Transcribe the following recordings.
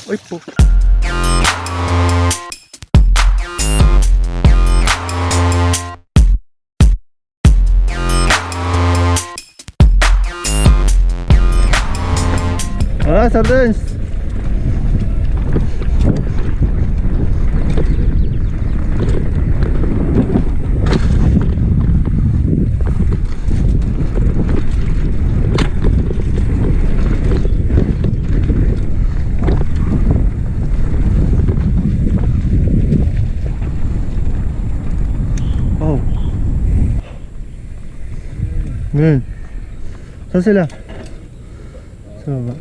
Uy po. Ah, sardines. Oh. Ngayon. Saan sila? Sa baba.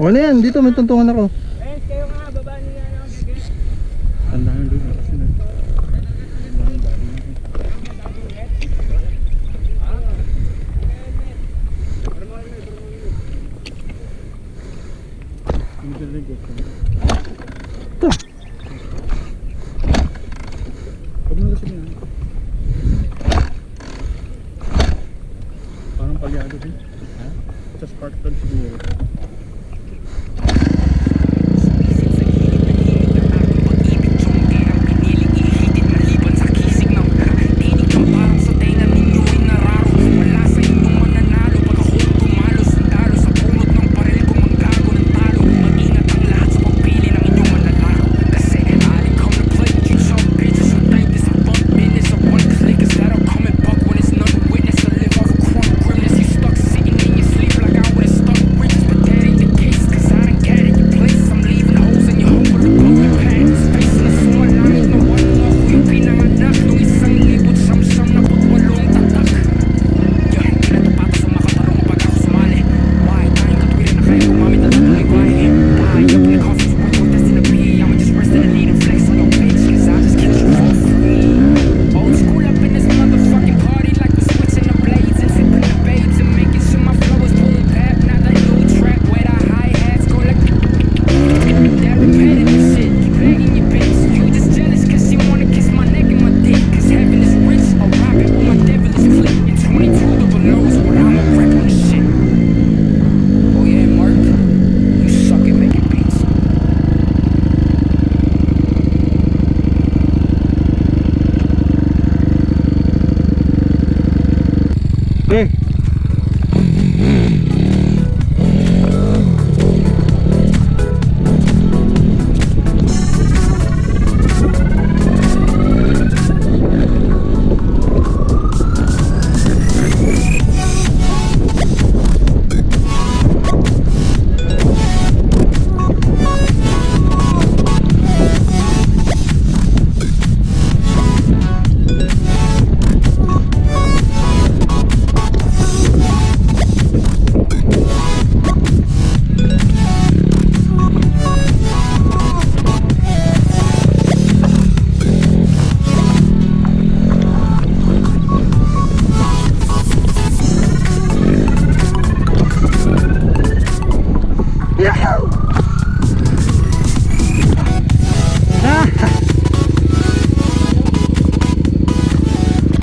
O na yan, dito may tuntungan ako. Eh, kayo nga, baba niya na ako. Tandahan doon kasi na. Ito. Huwag mo kasi na. Parang palyado din. Sa spark plug siguro.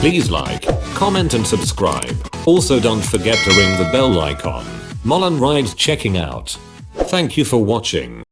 Please like, comment and subscribe. Also don't forget to ring the bell icon. Mullen Rides checking out. Thank you for watching.